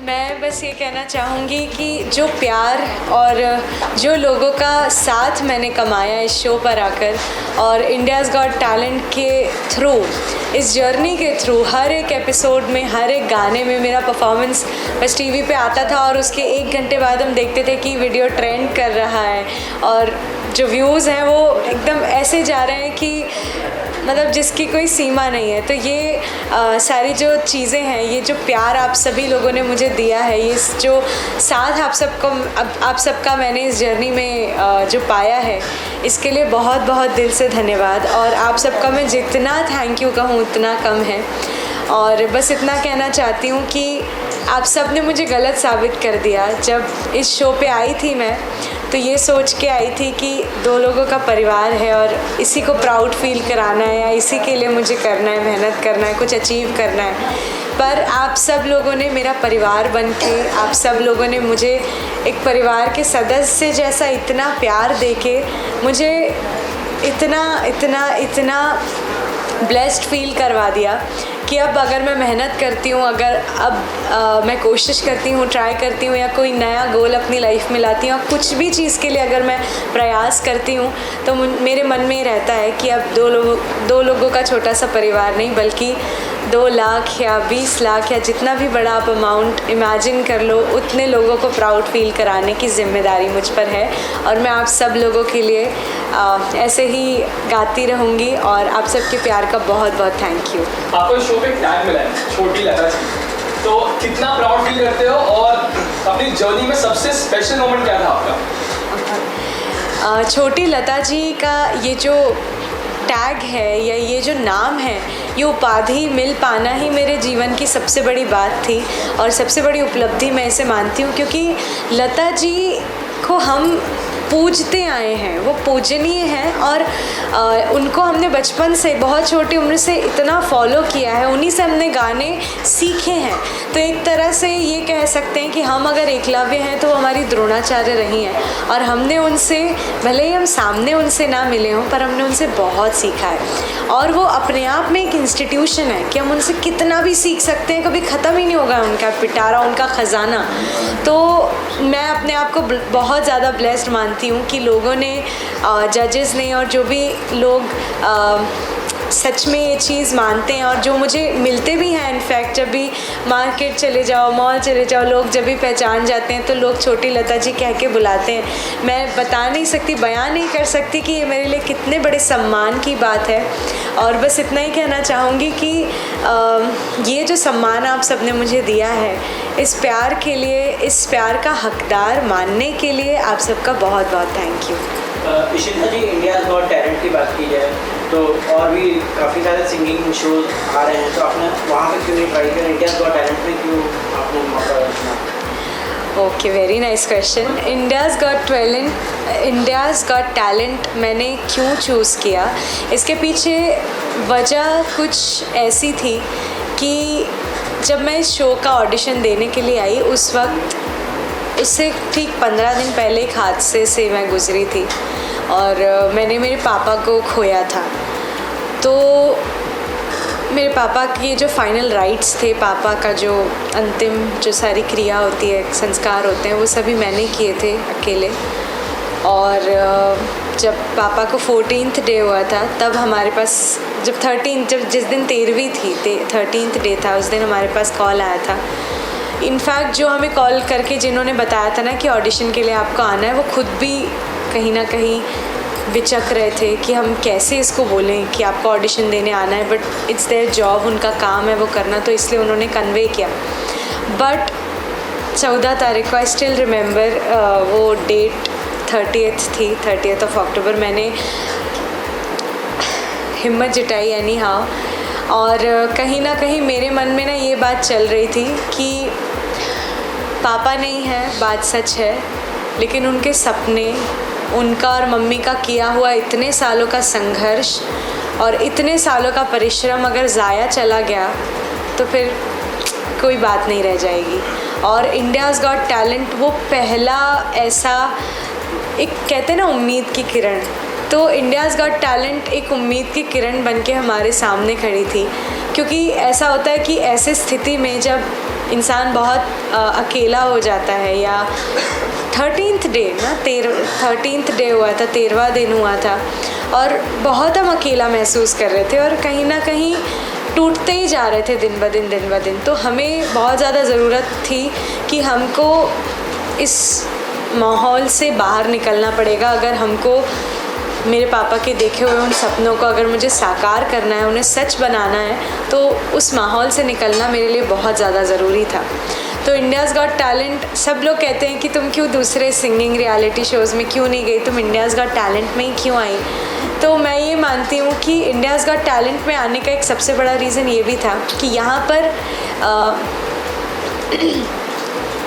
मैं बस ये कहना चाहूँगी कि जो प्यार और जो लोगों का साथ मैंने कमाया इस शो पर आकर और इंडियाज़ गॉट टैलेंट के थ्रू, इस जर्नी के थ्रू, हर एक एपिसोड में, हर एक गाने में मेरा परफॉर्मेंस बस टीवी पे आता था और उसके 1 घंटे बाद हम देखते थे कि वीडियो ट्रेंड कर रहा है और जो व्यूज़ हैं वो एकदम ऐसे जा रहे हैं कि मतलब जिसकी कोई सीमा नहीं है। तो ये सारी जो चीज़ें हैं, ये जो प्यार आप सभी लोगों ने मुझे दिया है, ये जो साथ आप सबका मैंने इस जर्नी में जो पाया है, इसके लिए बहुत बहुत दिल से धन्यवाद। और आप सबका मैं जितना थैंक यू कहूँ उतना कम है। और बस इतना कहना चाहती हूँ कि आप सब ने मुझे गलत साबित कर दिया। जब इस शो पे आई थी मैं, तो ये सोच के आई थी कि 2 लोगों का परिवार है और इसी को प्राउड फील कराना है या इसी के लिए मुझे करना है, मेहनत करना है, कुछ अचीव करना है। पर आप सब लोगों ने मेरा परिवार बन के, आप सब लोगों ने मुझे एक परिवार के सदस्य जैसा इतना प्यार दे के मुझे इतना ब्लेस्ड फील करवा दिया कि अब अगर मैं मेहनत करती हूँ, अगर अब मैं कोशिश करती हूँ, ट्राई करती हूँ या कोई नया गोल अपनी लाइफ में लाती हूँ, कुछ भी चीज़ के लिए अगर मैं प्रयास करती हूँ, तो मेरे मन में रहता है कि अब 2 लोगों का छोटा सा परिवार नहीं, बल्कि 2 लाख या 20 लाख या जितना भी बड़ा आप अमाउंट इमेजिन कर लो, उतने लोगों को प्राउड फील कराने की ज़िम्मेदारी मुझ पर है। और मैं आप सब लोगों के लिए ऐसे ही गाती रहूँगी और आप सबके प्यार का बहुत बहुत थैंक यू। आपको शो पे टैग मिला है छोटी लता जी, तो कितना प्राउड फील करते हो और अपनी जर्नी में सबसे स्पेशल मोमेंट क्या था आपका? छोटी लता जी का ये जो टैग है या ये जो नाम है, ये उपाधि मिल पाना ही मेरे जीवन की सबसे बड़ी बात थी और सबसे बड़ी उपलब्धि मैं इसे मानती हूँ, क्योंकि लता जी को हम पूजते आए हैं, वो पूजनीय हैं और उनको हमने बचपन से, बहुत छोटी उम्र से इतना फॉलो किया है, उन्हीं से हमने गाने सीखे हैं। तो एक तरह से ये कह सकते हैं कि हम अगर एकलव्य हैं तो हमारी द्रोणाचार्य रही हैं और हमने उनसे, भले ही हम सामने उनसे ना मिले हों, पर हमने उनसे बहुत सीखा है और वो अपने आप में एक इंस्टीट्यूशन है कि हम उनसे कितना भी सीख सकते हैं, कभी ख़त्म ही नहीं होगा उनका पिटारा, उनका ख़जाना। तो मैं अपने आप को बहुत ज़्यादा ब्लेस्ड मानती हूँ कि लोगों ने, जजेस ने और जो भी लोग सच में ये चीज़ मानते हैं और जो मुझे मिलते भी हैं, इनफैक्ट जब भी मार्केट चले जाओ, मॉल चले जाओ, लोग जब भी पहचान जाते हैं तो लोग छोटी लता जी कह के बुलाते हैं। मैं बता नहीं सकती, बयान नहीं कर सकती कि ये मेरे लिए कितने बड़े सम्मान की बात है। और बस इतना ही कहना चाहूँगी कि ये जो सम्मान आप सब ने मुझे दिया है, इस प्यार के लिए, इस प्यार का हकदार मानने के लिए आप सबका बहुत बहुत thank you. Ishita ji, India's got talent की बात की जाए तो और भी काफ़ी सारे सिंगिंग शोज आ रहे हैं, तो आपने वहाँ पे क्यों नहीं ट्राई किया? इंडियाज़ गॉट टैलेंट में क्यों आपने मौका चुना? Okay, very nice question. India's got talent मैंने क्यों चूज़ किया, इसके पीछे वजह कुछ ऐसी थी कि जब मैं इस शो का ऑडिशन देने के लिए आई, उस वक्त उससे ठीक 15 दिन पहले एक हादसे से मैं गुजरी थी और मैंने मेरे पापा को खोया था। तो मेरे पापा के जो फाइनल राइट्स थे, पापा का जो अंतिम जो सारी क्रिया होती है, संस्कार होते हैं, वो सभी मैंने किए थे अकेले। और जब पापा को 14th डे हुआ था, तब हमारे पास जब जिस दिन 13वीं थी, 13th डे था, उस दिन हमारे पास कॉल आया था। इनफैक्ट जो हमें कॉल करके जिन्होंने बताया था ना कि ऑडिशन के लिए आपको आना है, वो खुद भी कहीं ना कहीं विचक रहे थे कि हम कैसे इसको बोलें कि आपको ऑडिशन देने आना है, बट इट्स देयर जॉब, उनका काम है वो करना, तो इसलिए उन्होंने कन्वे किया। बट 14 तारीख को, आई स्टिल रिमेंबर, वो डेट 30th थी, 30th ऑफ अक्टूबर। मैंने हिम्मत जुटाई एनी हाउ, और कहीं ना कहीं मेरे मन में ना ये बात चल रही थी कि पापा नहीं है, बात सच है, लेकिन उनके सपने, उनका और मम्मी का किया हुआ इतने सालों का संघर्ष और इतने सालों का परिश्रम अगर ज़ाया चला गया तो फिर कोई बात नहीं रह जाएगी। और इंडियाज़ गॉट टैलेंट वो पहला ऐसा, एक कहते हैं ना उम्मीद की किरण, तो इंडियाज़ गॉट टैलेंट एक उम्मीद की किरण बन के हमारे सामने खड़ी थी। क्योंकि ऐसा होता है कि ऐसे स्थिति में जब इंसान बहुत अकेला हो जाता है, या 13th डे ना 13th डे हुआ था, 13वां दिन हुआ था, और बहुत हम अकेला महसूस कर रहे थे और कहीं ना कहीं टूटते ही जा रहे थे दिन ब दिन। तो हमें बहुत ज़्यादा ज़रूरत थी कि हमको इस माहौल से बाहर निकलना पड़ेगा। अगर हमको मेरे पापा के देखे हुए उन सपनों को अगर मुझे साकार करना है, उन्हें सच बनाना है, तो उस माहौल से निकलना मेरे लिए बहुत ज़्यादा ज़रूरी था। तो इंडियाज़ गॉट टैलेंट, सब लोग कहते हैं कि तुम क्यों दूसरे सिंगिंग रियलिटी शोज़ में क्यों नहीं गई, तुम इंडियाज़ गॉट टैलेंट में ही क्यों आई। तो मैं ये मानती हूँ कि इंडियाज़ गॉट टैलेंट में आने का एक सबसे बड़ा रीज़न ये भी था कि यहाँ पर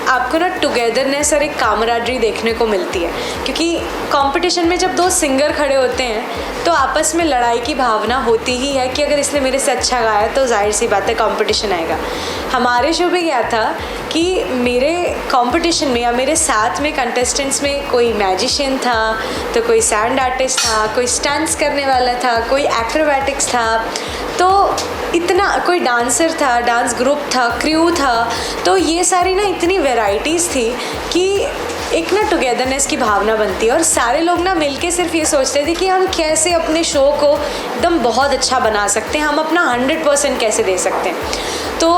आपको ना टुगेदरनेस और एक कामराडरी देखने को मिलती है, क्योंकि कंपटीशन में जब दो सिंगर खड़े होते हैं तो आपस में लड़ाई की भावना होती ही है कि अगर इसने मेरे से अच्छा गाया तो जाहिर सी बात है कंपटीशन आएगा। हमारे शो में क्या था कि मेरे कंपटीशन में या मेरे साथ में कंटेस्टेंट्स में कोई मैजिशियन था, तो कोई सैंड आर्टिस्ट था, कोई स्टंट्स करने वाला था, कोई एक्रोबैटिक्स था, तो इतना कोई डांसर था, डांस ग्रुप था, क्रू था। तो ये सारी ना इतनी वैरायटीज़ थी कि एक ना टुगेदरनेस की भावना बनती है और सारे लोग ना मिलके सिर्फ ये सोचते थे कि हम कैसे अपने शो को एकदम बहुत अच्छा बना सकते हैं, हम अपना 100% कैसे दे सकते हैं। तो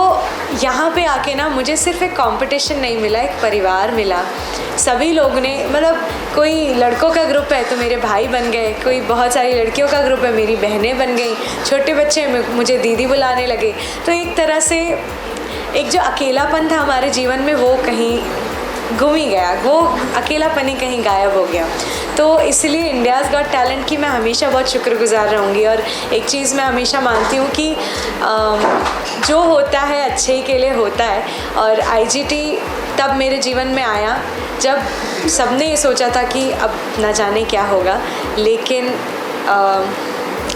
यहाँ पे आके ना मुझे सिर्फ एक कंपटीशन नहीं मिला, एक परिवार मिला। सभी लोग ने, मतलब कोई लड़कों का ग्रुप है तो मेरे भाई बन गए, कोई बहुत सारी लड़कियों का ग्रुप है मेरी बहनें बन गई, छोटे बच्चे मुझे दीदी बुलाने लगे। तो एक तरह से एक जो अकेलापन था हमारे जीवन में वो कहीं गुम ही गया, वो अकेलापन ही कहीं गायब हो गया। तो इसलिए इंडियाज़ गॉट टैलेंट की मैं हमेशा बहुत शुक्रगुजार रहूँगी। और एक चीज़ मैं हमेशा मानती हूँ कि जो होता है अच्छे के लिए होता है। और IGT तब मेरे जीवन में आया जब सबने ये सोचा था कि अब ना जाने क्या होगा, लेकिन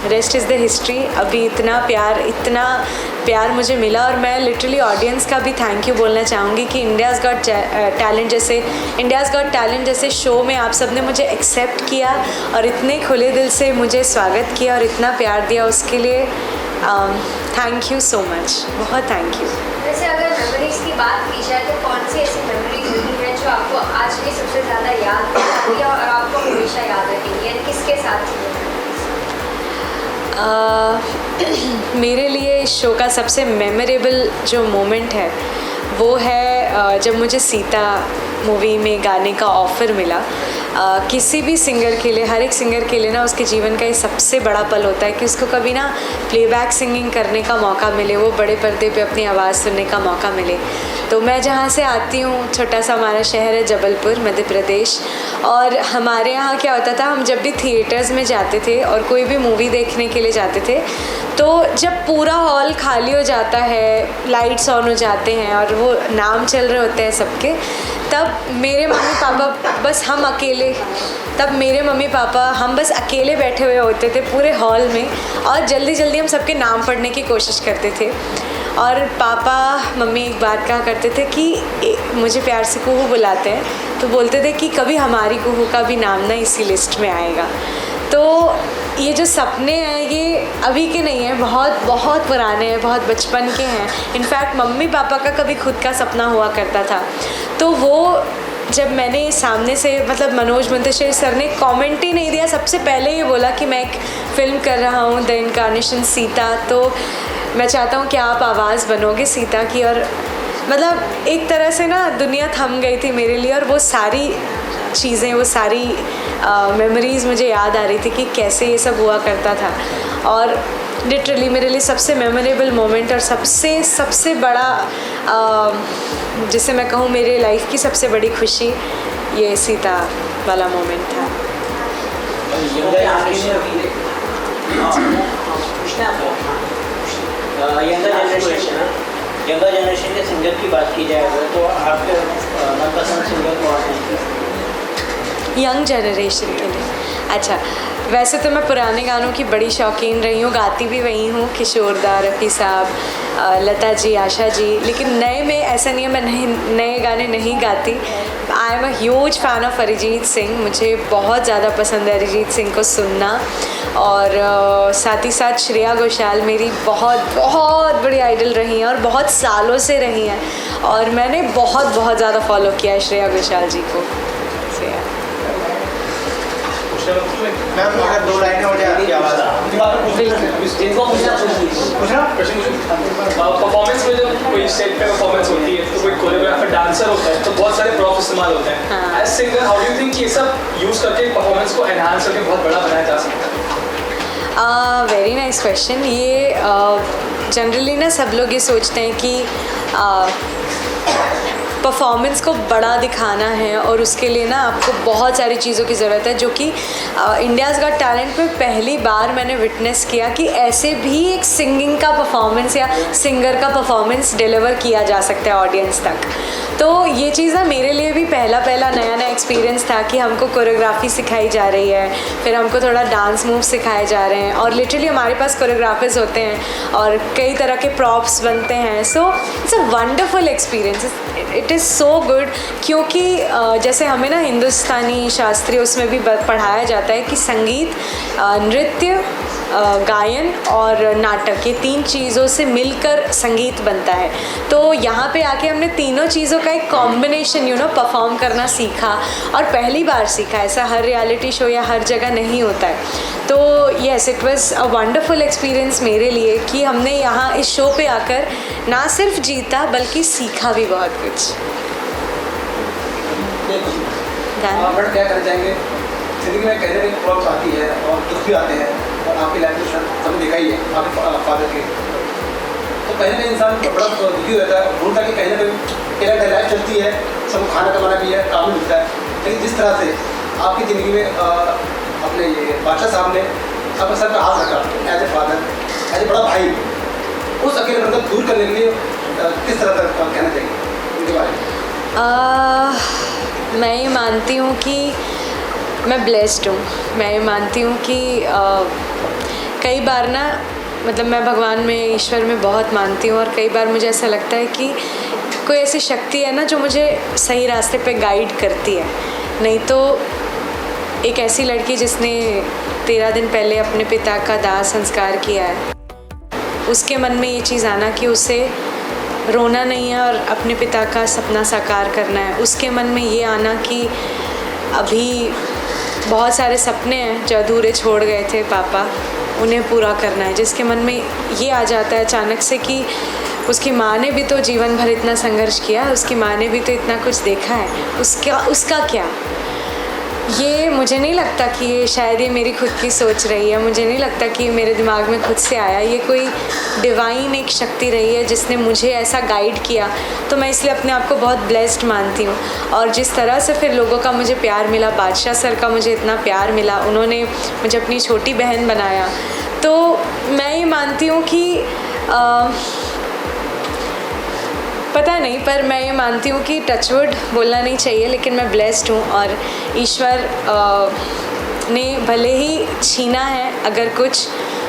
रेस्ट इज़ द हिस्ट्री। अभी इतना प्यार मुझे मिला और मैं लिटरली ऑडियंस का भी थैंक यू बोलना चाहूँगी कि इंडियाज़ गॉट टैलेंट जैसे शो में आप सब ने मुझे एक्सेप्ट किया और इतने खुले दिल से मुझे स्वागत किया और इतना प्यार दिया, उसके लिए थैंक यू सो मच, बहुत थैंक यू। वैसे अगर मेमोरीज की बात की जाए तो कौन सी ऐसी मेमोरीज होती है जो आपको आज भी सबसे ज़्यादा याद आती है और आपको हमेशा याद रखेंगी, यानी किसके साथ? मेरे लिए इस शो का सबसे मेमोरेबल जो मोमेंट है वो है जब मुझे सीता मूवी में गाने का ऑफ़र मिला। किसी भी सिंगर के लिए, हर एक सिंगर के लिए ना उसके जीवन का ये सबसे बड़ा पल होता है कि उसको कभी ना प्लेबैक सिंगिंग करने का मौका मिले, वो बड़े पर्दे पे अपनी आवाज़ सुनने का मौका मिले। तो मैं जहाँ से आती हूँ, छोटा सा हमारा शहर है जबलपुर, मध्य प्रदेश। और हमारे यहाँ क्या होता था, हम जब भी थिएटर्स में जाते थे और कोई भी मूवी देखने के लिए जाते थे, तो जब पूरा हॉल खाली हो जाता है, लाइट्स ऑन हो जाते हैं और वो नाम चल रहे होते हैं सबके, तब मेरे मम्मी पापा बस हम बस अकेले बैठे हुए होते थे पूरे हॉल में और जल्दी जल्दी हम सबके नाम पढ़ने की कोशिश करते थे। और पापा मम्मी एक बात कहा करते थे कि मुझे प्यार से कुहू बुलाते हैं, तो बोलते थे कि कभी हमारी कुहू का भी नाम ना इसी लिस्ट में आएगा। तो ये जो सपने हैं ये अभी के नहीं हैं, बहुत बहुत पुराने हैं, बहुत बचपन के हैं। इनफैक्ट मम्मी पापा का कभी खुद का सपना हुआ करता था, तो वो जब मैंने सामने से, मतलब मनोज मुंतशिर सर ने कमेंट ही नहीं दिया, सबसे पहले ये बोला कि मैं एक फ़िल्म कर रहा हूँ द इनकार्नेशन सीता, तो मैं चाहता हूँ कि आप आवाज़ बनोगे सीता की। और मतलब एक तरह से ना दुनिया थम गई थी मेरे लिए और वो सारी चीज़ें, वो सारी मेमोरीज़ मुझे याद आ रही थी कि कैसे ये सब हुआ करता था। और लिटरली मेरे लिए सबसे मेमोरेबल मोमेंट और सबसे बड़ा जिसे मैं कहूँ मेरे लाइफ की सबसे बड़ी खुशी ये सीता वाला मोमेंट था। यंगर जनरेशन के सिंगर की बात की जाए तो आपके मनपसंद सिंगर कौन है? यंग जनरेशन के लिए, अच्छा, वैसे तो मैं पुराने गानों की बड़ी शौकीन रही हूँ, गाती भी वही हूँ, किशोर दा, रफ़ी साहब, लता जी, आशा जी। लेकिन नए में ऐसा नहीं है मैं नए गाने नहीं गाती। I am a huge fan of Arijit Singh. मुझे बहुत ज़्यादा पसंद है अरिजीत सिंह को सुनना। और साथ ही साथ श्रेया घोषाल मेरी बहुत बहुत बड़ी आइडल रही हैं और बहुत सालों से रही हैं, और मैंने बहुत बहुत ज़्यादा फॉलो किया है श्रेया घोषाल जी को। मैम अगर 2 लाइनें हो जाए आपकी आवाज़ परफॉर्मेंस में जब कोई स्टेज पे परफॉर्मेंस होती है तो कोई कोरियोग्राफर डांसर होता है तो बहुत सारे प्रॉप्स इस्तेमाल होते हैं। As singer how do you think ये सब यूज़ करके परफॉर्मेंस को एनहांस करके बहुत बड़ा बनाया जा सकता है? Very nice question. ये जनरली ना सब लोग ये सोचते हैं कि परफॉर्मेंस को बड़ा दिखाना है और उसके लिए ना आपको बहुत सारी चीज़ों की ज़रूरत है, जो कि इंडियाज़ गॉट टैलेंट में पहली बार मैंने विटनेस किया कि ऐसे भी एक सिंगिंग का परफॉर्मेंस या सिंगर का परफॉर्मेंस डिलीवर किया जा सकता है ऑडियंस तक। तो ये चीज़ ना मेरे लिए भी पहला नया एक्सपीरियंस था कि हमको कोरियोग्राफी सिखाई जा रही है, फिर हमको थोड़ा डांस मूव सिखाए जा रहे हैं, और लिटरली हमारे पास कोरियोग्राफर्स होते हैं और कई तरह के प्रॉप्स बनते हैं। So it's a wonderful experience, it is so good. क्योंकि जैसे हमें ना हिंदुस्तानी शास्त्रीय उसमें भी पढ़ाया जाता है कि संगीत, नृत्य, गायन और नाटक, ये 3 चीज़ों से मिलकर संगीत बनता है। तो यहाँ पे आके हमने तीनों चीज़ों का एक कॉम्बिनेशन परफॉर्म करना सीखा, और पहली बार सीखा। ऐसा हर रियलिटी शो या हर जगह नहीं होता है। तो yes, it was a wonderful experience मेरे लिए कि हमने यहाँ इस शो पे आकर ना सिर्फ जीता बल्कि सीखा भी बहुत कुछ। आप मैडम क्या करना चाहेंगे? जिंदगी में कहीं ना कहीं प्रॉब्लम्स आती है और दुख भी आते हैं, और आपकी लाइफ में हमने देखा ही है आपके फादर के, तो कहीं ना कहीं इंसान बड़ा दुखी रहता है, भूलता है कि कहीं ना कहीं लाइफ चलती है, सबको खाना कमाना भी है, काम भी मिलता है। लेकिन जिस तरह से आपकी ज़िंदगी में अपने ये बादशाह साहब ने अपने सर पर हाथ रखा as a father, as a बड़ा भाई, उस अकेलेपन को दूर करने के लिए किस तरह का कहना चाहिए उनके बारे में? मैं ये मानती हूँ कि मैं ब्लेस्ड हूँ। मैं ये मानती हूँ कि कई बार ना, मतलब मैं भगवान में, ईश्वर में बहुत मानती हूँ, और कई बार मुझे ऐसा लगता है कि कोई ऐसी शक्ति है ना जो मुझे सही रास्ते पे गाइड करती है। नहीं तो एक ऐसी लड़की जिसने 13 दिन पहले अपने पिता का दाह संस्कार किया है, उसके मन में ये चीज़ आना कि उसे रोना नहीं है और अपने पिता का सपना साकार करना है। उसके मन में ये आना कि अभी बहुत सारे सपने हैं जो अधूरे छोड़ गए थे पापा, उन्हें पूरा करना है। जिसके मन में ये आ जाता है अचानक से कि उसकी माँ ने भी तो जीवन भर इतना संघर्ष किया, उसकी माँ ने भी तो इतना कुछ देखा है, उसका क्या। ये मुझे नहीं लगता कि ये शायद ये मेरी खुद की सोच रही है, मुझे नहीं लगता कि ये मेरे दिमाग में खुद से आया। ये कोई डिवाइन एक शक्ति रही है जिसने मुझे ऐसा गाइड किया। तो मैं इसलिए अपने आप को बहुत ब्लेस्ड मानती हूँ। और जिस तरह से फिर लोगों का मुझे प्यार मिला, बादशाह सर का मुझे इतना प्यार मिला, उन्होंने मुझे अपनी छोटी बहन बनाया, तो मैं ये मानती हूँ कि पता नहीं, पर मैं ये मानती हूँ कि टचवुड बोलना नहीं चाहिए, लेकिन मैं ब्लेस्ड हूँ। और ईश्वर ने भले ही छीना है अगर कुछ,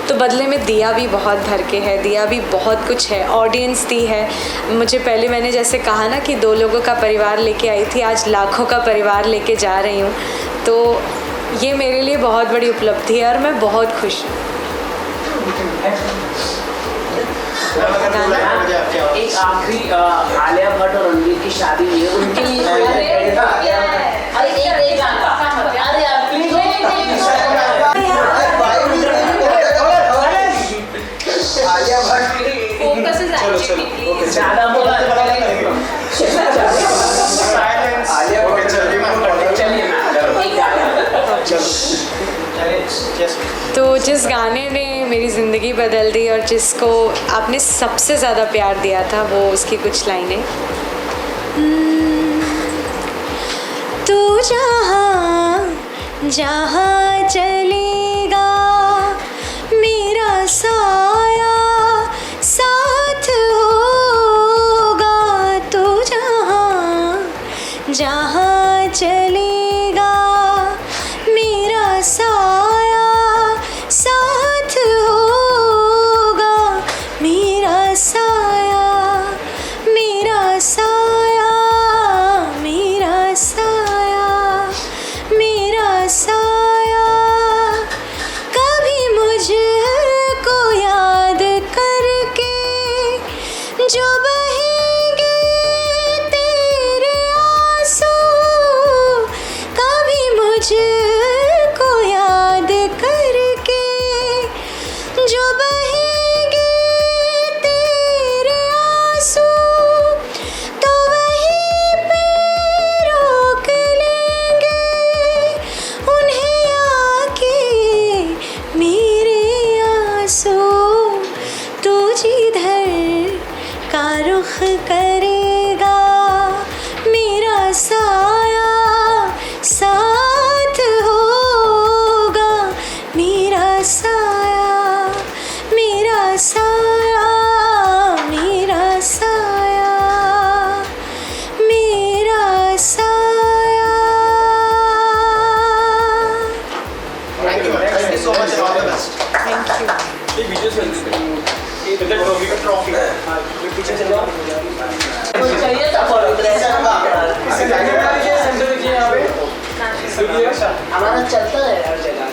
तो बदले में दिया भी बहुत भर के है, दिया भी बहुत कुछ है, ऑडियंस दी है मुझे। पहले मैंने जैसे कहा ना कि 2 लोगों का परिवार लेके आई थी, आज लाखों का परिवार लेके जा रही हूँ। तो ये मेरे लिए बहुत बड़ी उपलब्धि है और मैं बहुत खुश हूँ। एक आखिरी, आलिया भट्ट और रणबीर की शादी हुई है, उनके लिए आलिया भट्ट ज़्यादा बोला तो जिस गाने ने मेरी ज़िंदगी बदल दी और जिसको आपने सबसे ज़्यादा प्यार दिया था, वो उसकी कुछ लाइनें। तू जहाँ जहाँ चलेगा मेरा साया साथ होगा, तू जहाँ जहाँ चलेगा मेरा साया साथ होगा, मेरा साया जो बहेंगे तेरे आंसू कभी मुझको याद करके, जो बहेंगे तेरे आंसू तो वहीं पे रोक लेंगे उन्हें आके मेरे आंसू। तू जिधर का रुख करेगा मेरा साया साथ होगा, मेरा साया मेरा साया मेरा साया मेरा साया। Thank you so much, all the best. Thank you. एक वीडियो चल ट्रॉफी पीछे चल जाओ। चाहिए था सेंटर देखिए यहाँ पे, हमारा चलता है हर जगह।